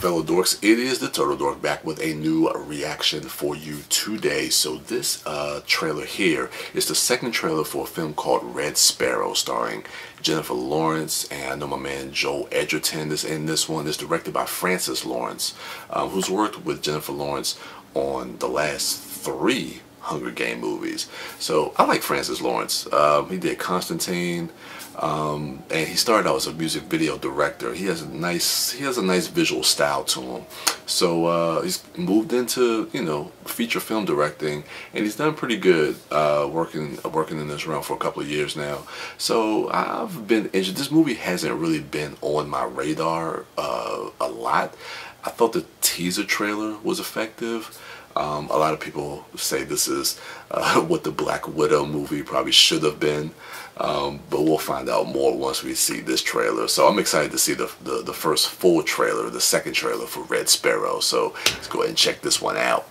fellow dorks, it is the Turtle Dork back with a new reaction for you today. So this trailer here is the second trailer for a film called Red Sparrow, starring Jennifer Lawrence, and I know my man Joel Edgerton is in this one. It's directed by Francis Lawrence, who's worked with Jennifer Lawrence on the last 3 Hunger Game movies. So I like Francis Lawrence. He did Constantine, and he started out as a music video director. He has a nice visual style to him. So he's moved into, you know, feature film directing, and he's done pretty good working in this realm for a couple of years now. So I've been interested. This movie hasn't really been on my radar a lot. I thought the teaser trailer was effective. A lot of people say this is what the Black Widow movie probably should have been, but we'll find out more once we see this trailer. So I'm excited to see the first full trailer, the second trailer for Red Sparrow. So let's go ahead and check this one out.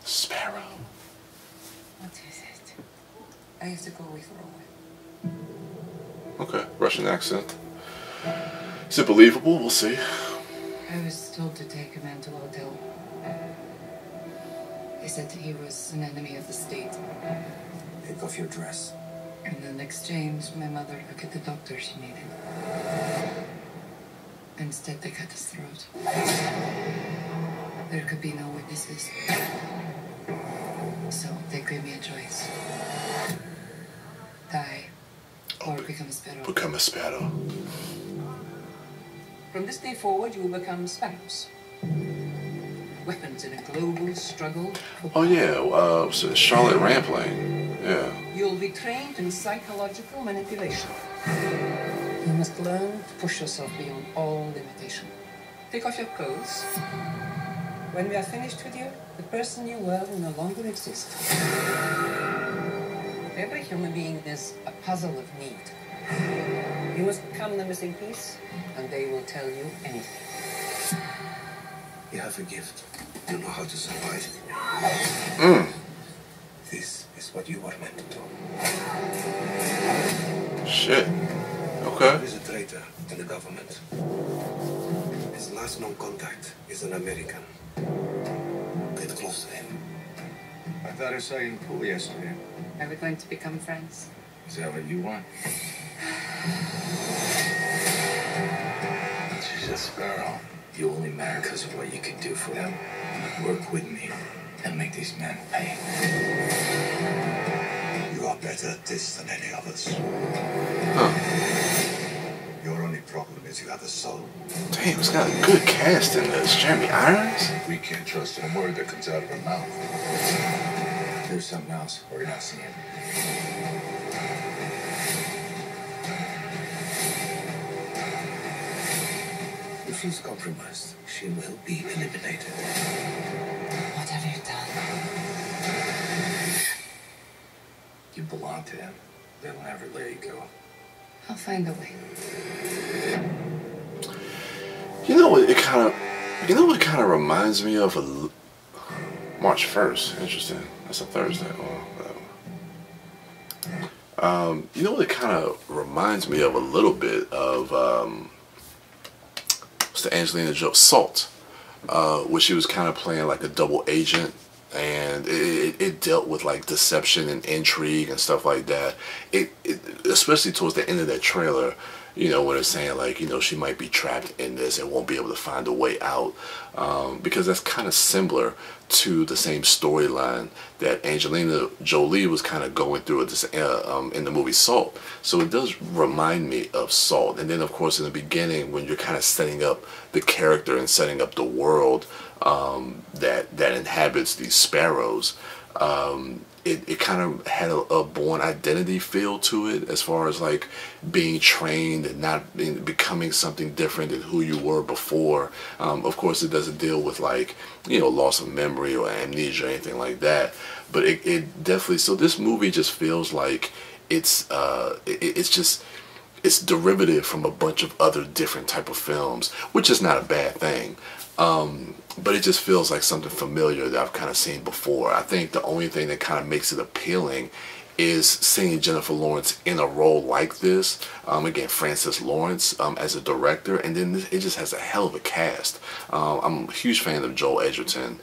Sparrow. What is it? I have to go with Rowan. Okay, Russian accent. Is it believable? We'll see. I was told to take a man to a hotel. They said he was an enemy of the state. Take off your dress. And in exchange, my mother took at the doctor she needed. Instead, they cut his throat. There could be no witnesses. So they gave me a choice. Die. Or become a sparrow. Become a sparrow. From this day forward, you will become sparrows. Weapons in a global struggle. Oh yeah, so Charlotte Rampling. Yeah. You'll be trained in psychological manipulation. You must learn to push yourself beyond all limitation. Take off your clothes. When we are finished with you, the person you were will no longer exist. Every human being is a puzzle of need. You must become the missing piece, and they will tell you anything. You have a gift. You know how to survive. This is what you were meant to do. Shit. Okay. He is a traitor to the government. His last known contact is an American. Get close to him. I thought I saw you in the pool yesterday. Are we going to become friends? Is that what you want? She's a sparrow. You only marry because of what you can do for them. Work with me and make these men pay. You are better at this than any of us. Huh. Your only problem is you have a soul. Damn, it's got a good cast in this. Jeremy Irons? We can't trust a word that comes out of her mouth. There's something else we're not seeing. If she's compromised, she will be eliminated. What have you done? You belong to him. They'll never let you go. I'll find a way. You know what it kind of reminds me of? March 1st. Interesting. That's a Thursday. You know what it kind of reminds me of a little bit of? What's the Angelina Jolie Salt, where she was kind of playing like a double agent, and it dealt with like deception and intrigue and stuff like that. It especially towards the end of that trailer, you know, when it's saying like, you know, she might be trapped in this and won't be able to find a way out, because that's kind of similar to the same storyline that Angelina Jolie was kind of going through in the movie Salt. So it does remind me of Salt. And then of course in the beginning, when you're kind of setting up the character and setting up the world that inhabits these sparrows, it kind of had a born identity feel to it, as far as like being trained and not becoming something different than who you were before. Of course it doesn't deal with like, you know, loss of memory or amnesia or anything like that, but it definitely, so this movie just feels like it's derivative from a bunch of other different type of films, which is not a bad thing. But it just feels like something familiar that I've kind of seen before. I think the only thing that kind of makes it appealing is seeing Jennifer Lawrence in a role like this. Again, Francis Lawrence as a director, and then it just has a hell of a cast. I'm a huge fan of Joel Edgerton.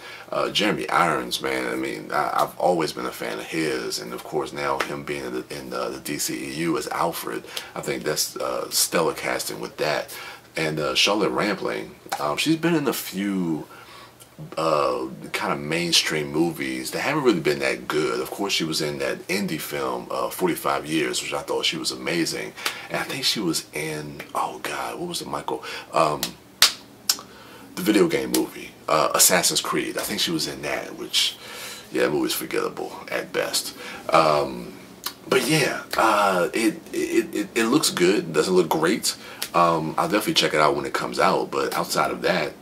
Jeremy Irons, man, I mean, I've always been a fan of his, and of course now him being in the DCEU as Alfred, I think that's stellar casting with that. And Charlotte Rampling, she's been in a few kind of mainstream movies that haven't really been that good. Of course, she was in that indie film 45 Years, which I thought she was amazing. And I think she was in, oh god, what was it, Michael, the video game movie Assassin's Creed. I think she was in that, which, yeah, that movie's forgettable at best. But yeah, it looks good. It doesn't look great. I'll definitely check it out when it comes out, but outside of that,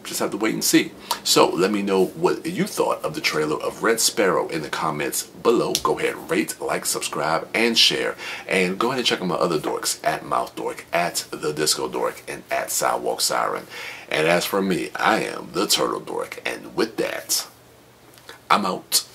just have to wait and see. So let me know what you thought of the trailer of Red Sparrow in the comments below. Go ahead, rate, like, subscribe, and share. And go ahead and check out my other dorks, at MouthDork, at TheDiscoDork, and at Sidewalk Siren. And as for me, I am the Turtle Dork, and with that, I'm out.